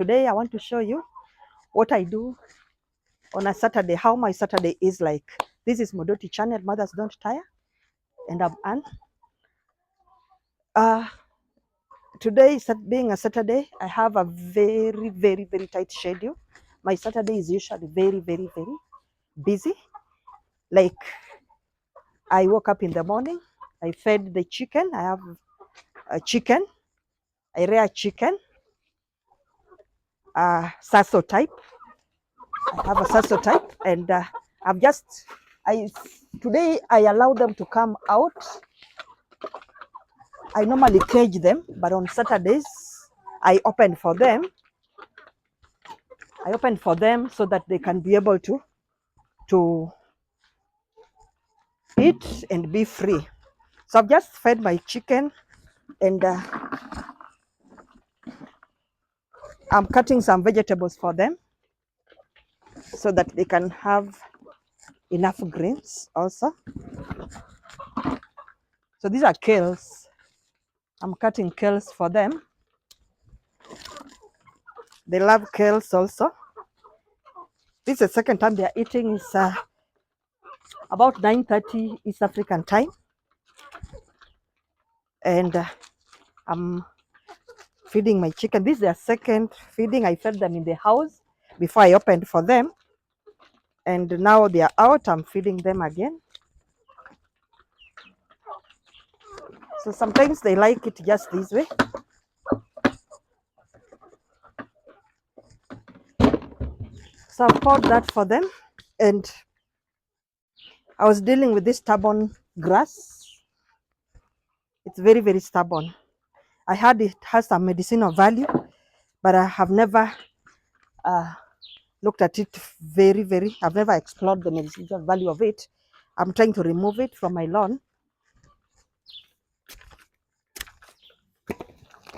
Today I want to show you what I do on a Saturday, how my Saturday is like. This is Modoti channel, Mothers Don't Tire, and I'm Ann. Today, being a Saturday, I have a very tight schedule. My Saturday is usually very busy. Like, I woke up in the morning, I fed the chicken. I have a chicken, I rear chicken, Sasso type. I have a Sasso type, and today I allow them to come out. I normally cage them, but on Saturdays I open for them. I open for them so that they can be able to eat and be free. So I've just fed my chicken, and I'm cutting some vegetables for them so that they can have enough greens also. So these are kales. I'm cutting kales for them. They love kales also. This is the second time they are eating. It's about 9:30 East African time, and I'm feeding my chicken. This is their second feeding. I fed them in the house before I opened for them, and now they are out. I'm feeding them again. So sometimes they like it just this way. So I've poured that for them, and I was dealing with this stubborn grass. It's very stubborn. I heard it has some medicinal value, but I have never looked at it I've never explored the medicinal value of it. I'm trying to remove it from my lawn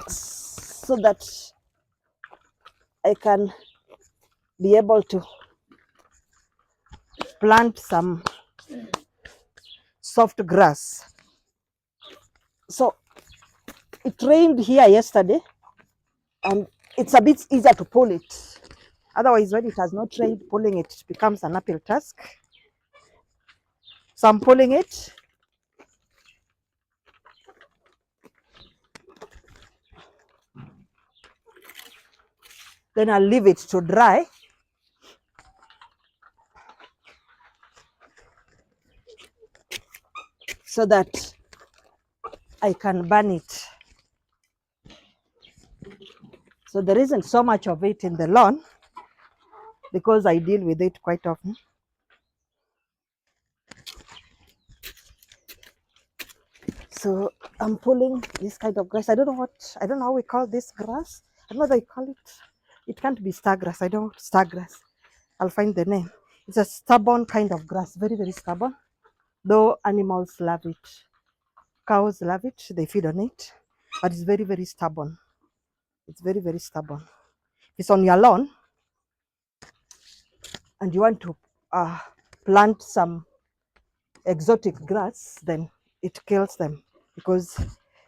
so that I can be able to plant some soft grass. So it rained here yesterday, and it's a bit easier to pull it. Otherwise, when it has not rained, pulling it becomes an uphill task. So I'm pulling it. Then I'll leave it to dry. So that I can burn it. So there isn't so much of it in the lawn because I deal with it quite often. So I'm pulling this kind of grass. I don't know how we call this grass. I don't know what they call it. It can't be star grass. I don't know star grass. I'll find the name. It's a stubborn kind of grass, very stubborn. Though animals love it. Cows love it. They feed on it. But it's very stubborn. It's very stubborn. If it's on your lawn and you want to plant some exotic grass, then it kills them because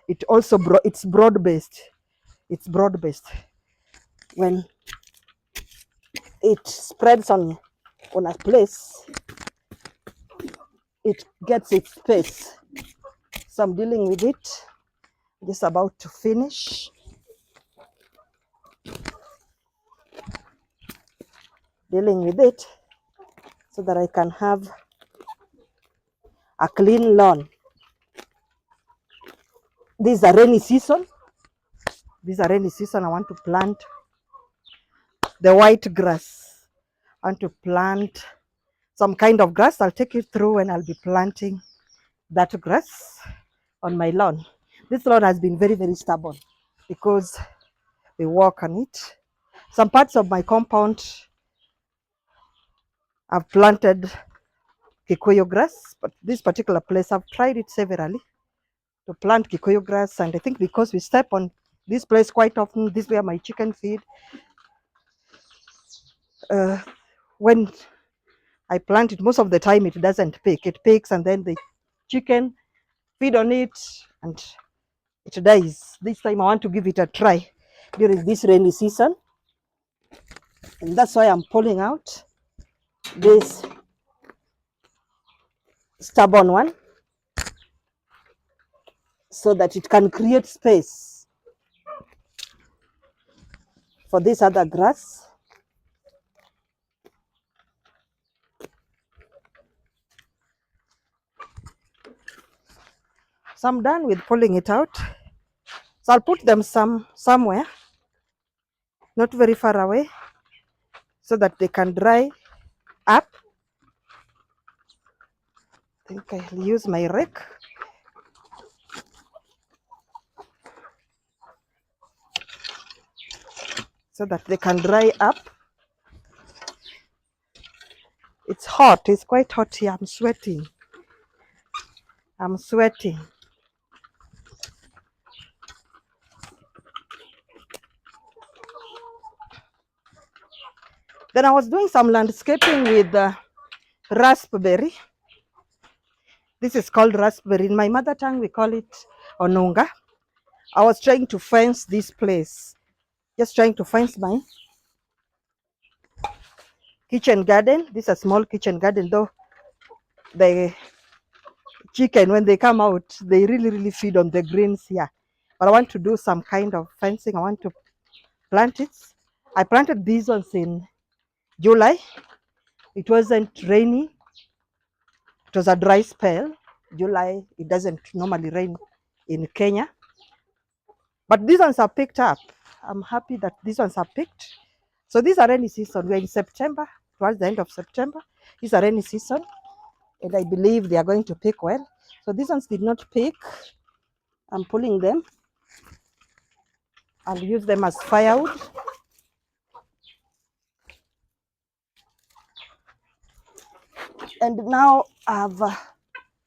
it's broad based. It's broad based. When it spreads on a place, it gets its space. So I'm dealing with it. Just about to finish. Dealing with it so that I can have a clean lawn. This is a rainy season. I want to plant the white grass. I want to plant some kind of grass. I'll take you through when I'll be planting that grass on my lawn. This lawn has been very stubborn because we walk on it. Some parts of my compound I've planted Kikuyu grass, but this particular place I've tried it severally to plant Kikuyu grass, and I think because we step on this place quite often, this is where my chicken feed. When I plant it, most of the time it doesn't pick. It picks and then the chicken feed on it and it dies. This time I want to give it a try during this rainy season. And that's why I'm pulling out this stubborn one so that it can create space for this other grass. So I'm done with pulling it out. So I'll put them somewhere, not very far away, so that they can dry up. I think I'll use my rake. So that they can dry up. It's hot, it's quite hot here. I'm sweating. I'm sweating. Then I was doing some landscaping with raspberry. This is called raspberry. In my mother tongue, we call it onunga. I was trying to fence this place. Just trying to fence my kitchen garden. This is a small kitchen garden, though the chicken, when they come out, they really feed on the greens here. But I want to do some kind of fencing. I want to plant it. I planted these ones in July. It wasn't rainy. It was a dry spell. July, it doesn't normally rain in Kenya. But these ones are picked up. I'm happy that these ones are picked. So these are rainy season. We're in September, towards the end of September. These are rainy season. And I believe they are going to pick well. So these ones did not pick. I'm pulling them. I'll use them as firewood. And now I've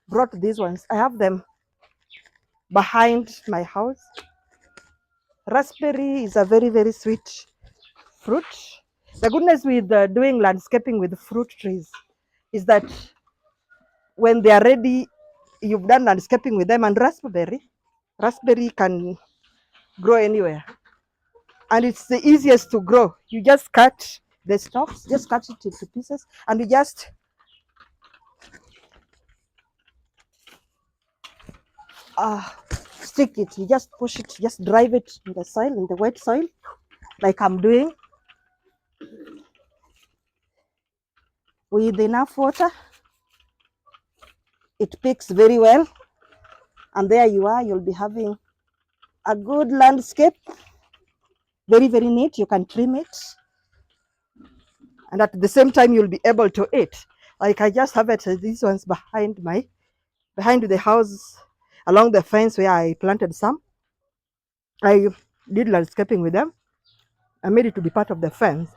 brought these ones. I have them behind my house. Raspberry is a very sweet fruit. The goodness with doing landscaping with fruit trees is that when they are ready, you've done landscaping with them. And raspberry can grow anywhere. And it's the easiest to grow. You just cut the stalks, just cut it into pieces, and you just stick it. You just push it, just drive it in the soil, in the wet soil, like I'm doing, with enough water. It picks very well, and there you are. You'll be having a good landscape, very neat. You can trim it, and at the same time you'll be able to eat. Like I just have it, these ones behind the house, along the fence where I planted some. I did landscaping with them. I made it to be part of the fence.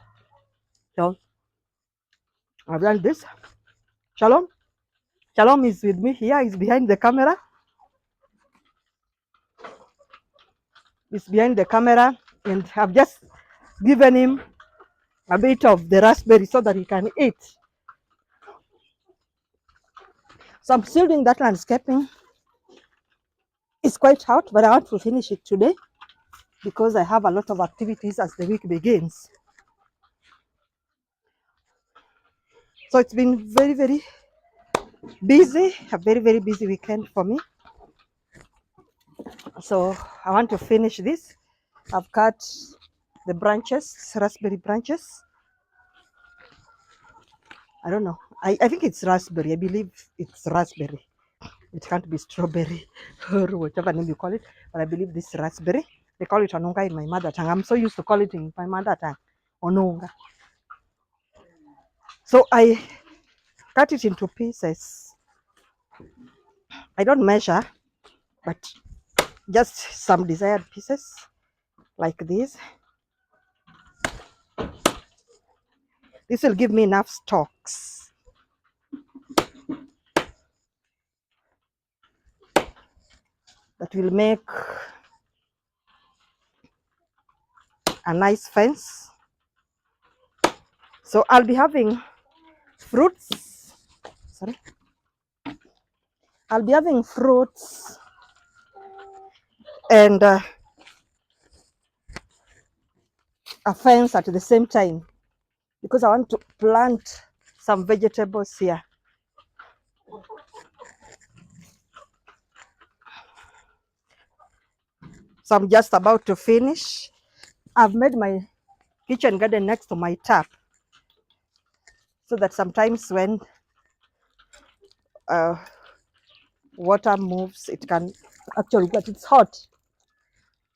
So I've done this. Shalom is with me here. He's behind the camera. He's behind the camera, and I've just given him a bit of the raspberry so that he can eat. So I'm still doing that landscaping. It's quite hot, but I want to finish it today because I have a lot of activities as the week begins. So it's been very busy, a very busy weekend for me. So I want to finish this. I've cut the branches, raspberry branches. I don't know. I think it's raspberry. I believe it's raspberry. It can't be strawberry or whatever name you call it, but I believe this is raspberry. They call it onunga in my mother tongue. I'm so used to call it in my mother tongue, onunga. So I cut it into pieces. I don't measure, but just some desired pieces like this. This will give me enough stalks. That will make a nice fence. So I'll be having fruits. Sorry. I'll be having fruits and a fence at the same time. because I want to plant some vegetables here. So I'm just about to finish. I've made my kitchen garden next to my tap, so that sometimes when uh, water moves, it can actually get, it's hot.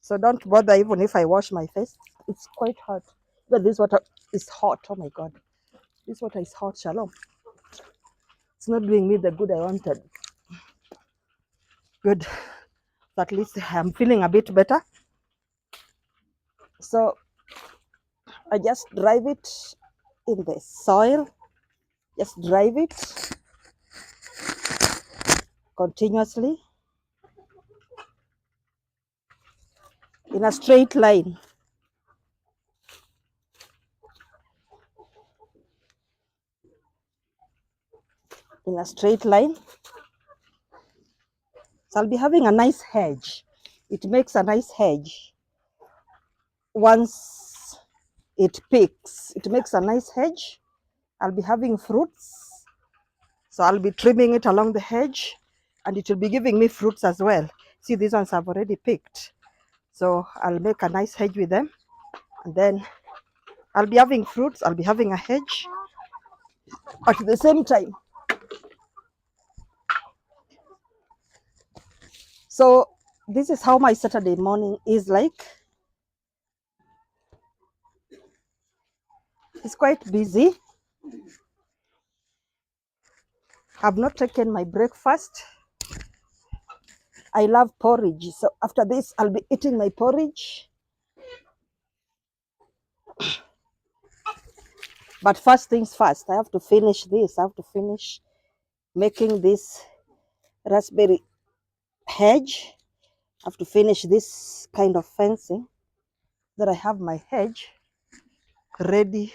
So don't bother even if I wash my face. It's quite hot. But this water is hot. Oh my God. This water is hot. Shalom. It's not doing me the good I wanted. Good. So at least I'm feeling a bit better. So I just drive it in the soil. Just drive it continuously in a straight line. In a straight line. So I'll be having a nice hedge. It makes a nice hedge. Once it picks, it makes a nice hedge. I'll be having fruits. So I'll be trimming it along the hedge, and it will be giving me fruits as well. See, these ones I've already picked. So I'll make a nice hedge with them, and then I'll be having fruits, I'll be having a hedge at the same time. So this is how my Saturday morning is like. It's quite busy. I've not taken my breakfast. I love porridge. So after this, I'll be eating my porridge. But first things first, I have to finish this. I have to finish making this raspberry hedge. I have to finish this kind of fencing, that I have my hedge ready.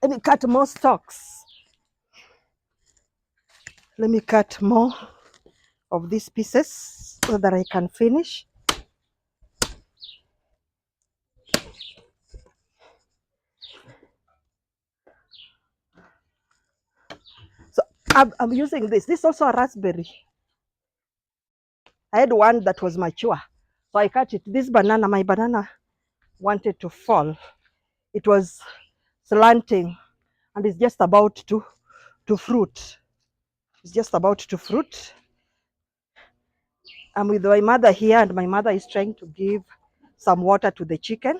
Let me cut more stalks. Let me cut more of these pieces so that I can finish. So I'm using this. This is also a raspberry. I had one that was mature, so I cut it. This banana, my banana wanted to fall. It was slanting, and it's just about to fruit. It's just about to fruit. I'm with my mother here, and my mother is trying to give some water to the chicken.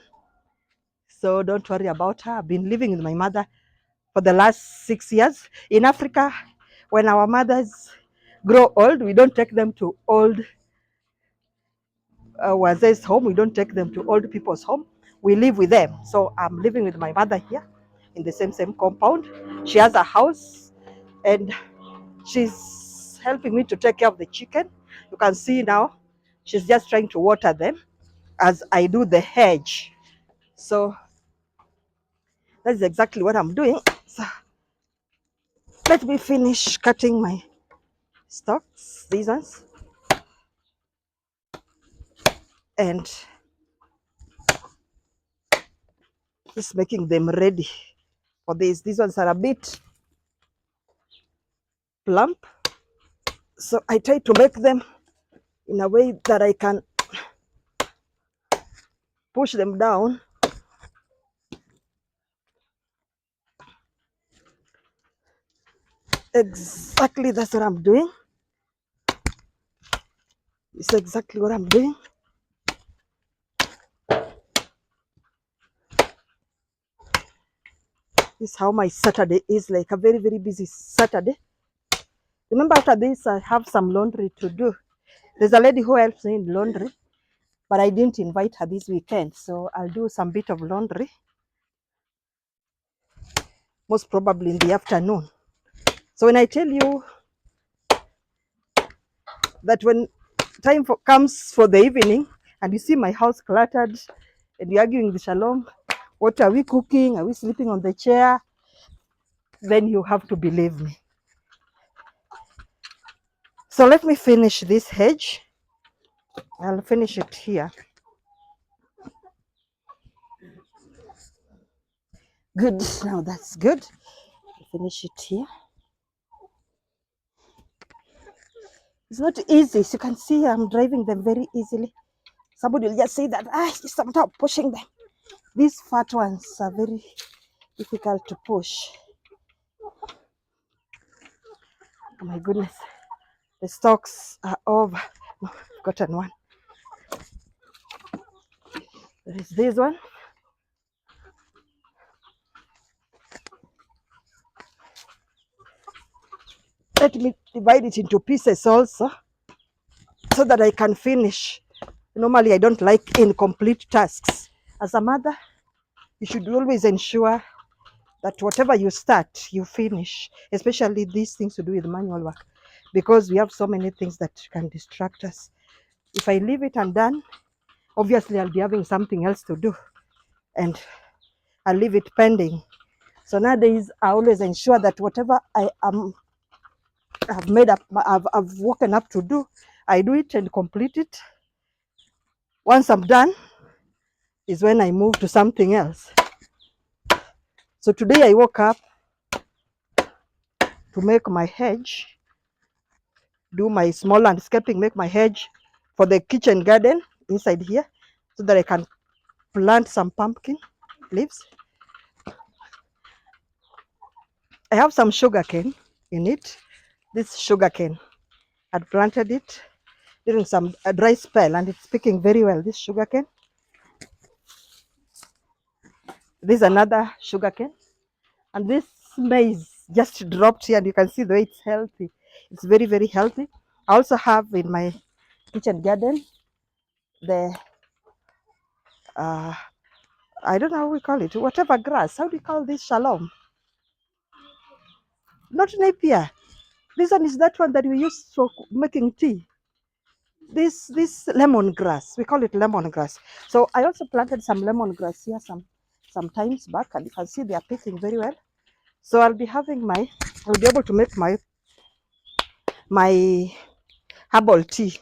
So don't worry about her. I've been living with my mother for the last 6 years. In Africa, when our mothers grow old, we don't take them to old waze's home. We don't take them to old people's home. We live with them. So I'm living with my mother here in the same compound. She has a house, and she's helping me to take care of the chicken. You can see now she's just trying to water them as I do the hedge. So that's exactly what I'm doing. So let me finish cutting my stalks, these ones, and just making them ready for this. These ones are a bit plump, so I try to make them in a way that I can push them down. Exactly, that's what I'm doing. It's exactly what I'm doing. This is how my Saturday is, like a very, very busy Saturday. Remember, after this, I have some laundry to do. There's a lady who helps me in laundry, but I didn't invite her this weekend, so I'll do some bit of laundry, most probably in the afternoon. So when I tell you that when time comes for the evening and you see my house cluttered and you're arguing with Shalom, what are we cooking? Are we sleeping on the chair? Then you have to believe me. So let me finish this hedge. I'll finish it here. Good. Now that's good. Finish it here. It's not easy. As you can see, I'm driving them very easily. Somebody will just say that, stop pushing them. These fat ones are very difficult to push. Oh my goodness. The stalks are over. No, I've gotten one. There is this one. Let me divide it into pieces also so that I can finish. Normally, I don't like incomplete tasks. As a mother, you should always ensure that whatever you start, you finish, especially these things to do with manual work, because we have so many things that can distract us. If I leave it undone, obviously I'll be having something else to do and I'll leave it pending. So nowadays, I always ensure that whatever I've made up, I've woken up to do, I do it and complete it. Once I'm done is when I move to something else. So today I woke up to make my hedge, do my small landscaping, make my hedge for the kitchen garden inside here so that I can plant some pumpkin leaves. I have some sugarcane in it. This sugarcane, I'd planted it during some dry spell and it's picking very well, this sugarcane. This is another sugarcane. And this maize just dropped here and you can see the way it's healthy. It's very, very healthy. I also have in my kitchen garden the, I don't know how we call it, whatever grass. How do you call this? Shalom. Not Napier. This one is that one that we use for making tea. This lemongrass, we call it lemongrass. So I also planted some lemongrass here some times back, and you can see they are picking very well. So I'll be able to make my herbal tea.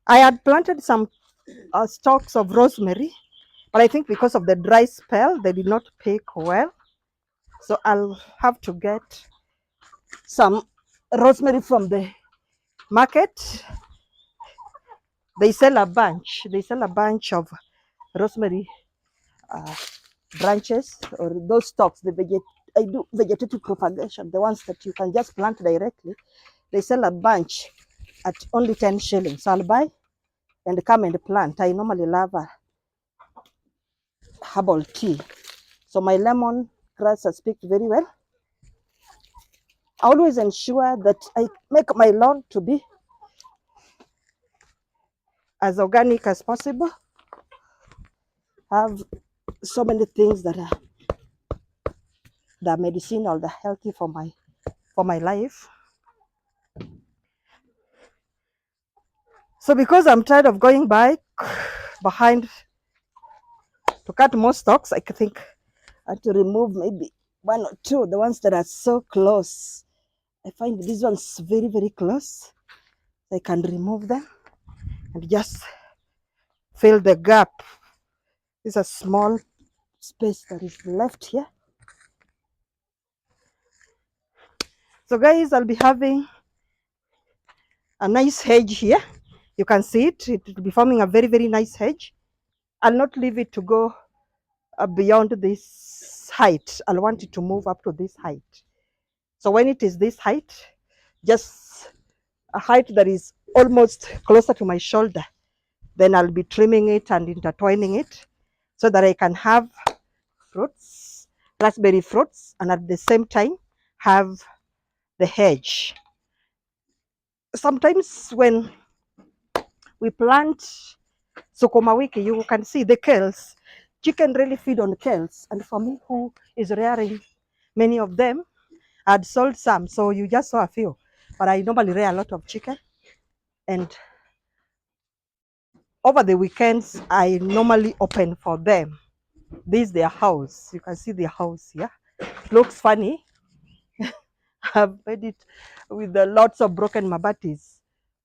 I had planted some stalks of rosemary, but I think because of the dry spell, they did not pick well. So I'll have to get some rosemary from the market. They sell a bunch. They sell a bunch of rosemary branches or those stalks. I do vegetative propagation, the ones that you can just plant directly. They sell a bunch at only 10 shillings. So I'll buy and come and plant. I normally love a herbal tea. So my lemon grass has picked very well. I always ensure that I make my lawn to be as organic as possible. I have so many things that are medicinal, that are healthy for my life. So because I'm tired of going behind to cut more stalks, I think I have to remove maybe one or two, the ones that are so close. I find these ones very, very close. I can remove them and just fill the gap. This is a small space that is left here. So guys, I'll be having a nice hedge here. You can see it. It will be forming a very, very nice hedge. I'll not leave it to go beyond this height. I'll want it to move up to this height. So when it is this height, just a height that is almost closer to my shoulder, then I'll be trimming it and intertwining it so that I can have fruits, raspberry fruits, and at the same time have the hedge. Sometimes when we plant sukuma wiki, you can see the kales. Chicken really feed on kales, and for me, who is rearing many of them, I'd sold some, so you just saw a few. But I normally rear a lot of chicken, and over the weekends, I normally open for them. This is their house. You can see their house here. It looks funny. I've made it with lots of broken mabatis.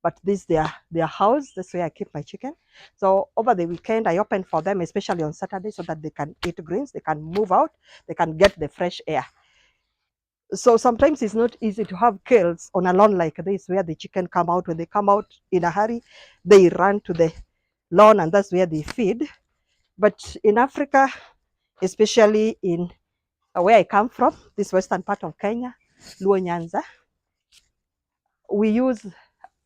but this their house. That's where I keep my chicken. So over the weekend, I open for them, especially on Saturday, so that they can eat greens, they can move out, they can get the fresh air. So sometimes it's not easy to have kills on a lawn like this, where the chicken come out. When they come out in a hurry, they run to the lawn, and that's where they feed. But in Africa, especially in where I come from, this western part of Kenya, Luo Nyanza, we use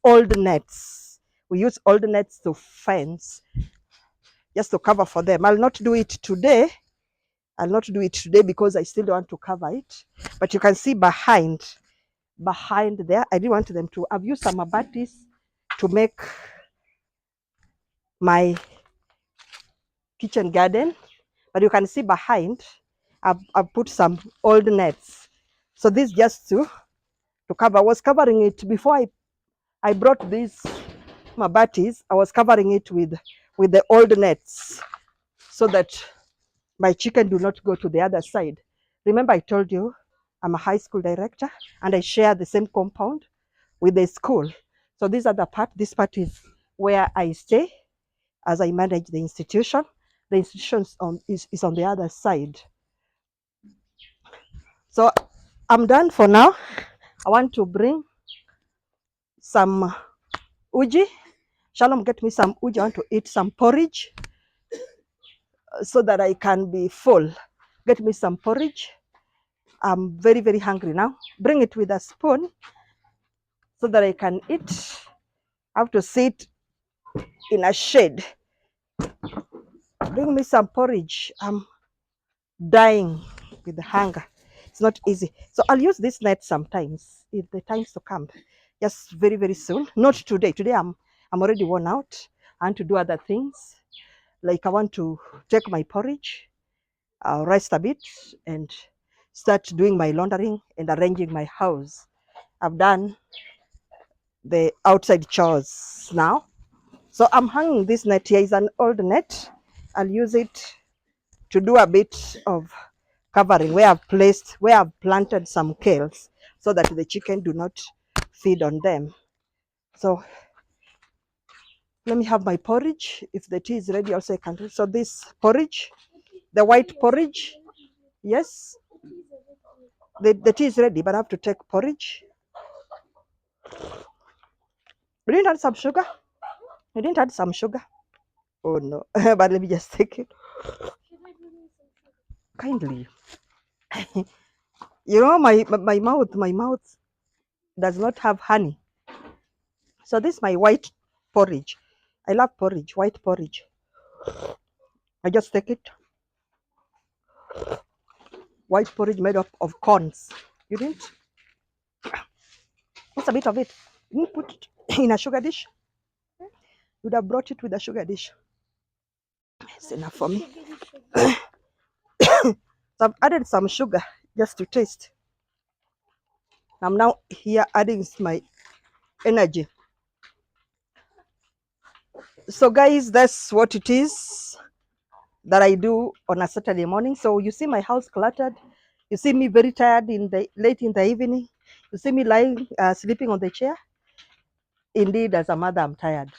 old nets. We use old nets to fence, just to cover for them. I'll not do it today. I'll not do it today because I still want to cover it. But you can see behind there, I didn't want them to. I've used some abatis to make my kitchen garden. But you can see behind, I've put some old nets. So this just to cover. I was covering it before I brought these mabatis. I was covering it with the old nets so that my chicken do not go to the other side. Remember, I told you I'm a high school director and I share the same compound with the school. So this other part, this part is where I stay as I manage the institution. The institution is on the other side. So I'm done for now. I want to bring some uji. Shalom, get me some uji. I want to eat some porridge so that I can be full. Get me some porridge. I'm very, very hungry now. Bring it with a spoon so that I can eat. I have to sit in a shade. Bring me some porridge. I'm dying with hunger. It's not easy. So I'll use this net sometimes if the times to come. Just very, very soon. Not today. Today I'm already worn out. I want to do other things. Like I want to take my porridge, rest a bit, and start doing my laundering and arranging my house. I've done the outside chores now. So I'm hanging this net here. Is an old net. I'll use it to do a bit of covering where I've planted some kales so that the chicken do not feed on them. So let me have my porridge. If the tea is ready, also I can do. So this porridge, the white porridge, yes, the tea is ready, but I have to take porridge. We didn't add some sugar. We didn't add some sugar. Oh no, but let me just take it. Kindly. You know, my mouth does not have honey. So this is my white porridge. I love porridge, white porridge. I just take it. White porridge made up of corns. You didn't? Just a bit of it. You didn't put it in a sugar dish. You would have brought it with a sugar dish. It's enough for me. So I've added some sugar just to taste. I'm now here adding my energy. So guys, that's what it is that I do on a Saturday morning. So you see my house cluttered. You see me very tired late in the evening. You see me lying, sleeping on the chair. Indeed, as a mother, I'm tired.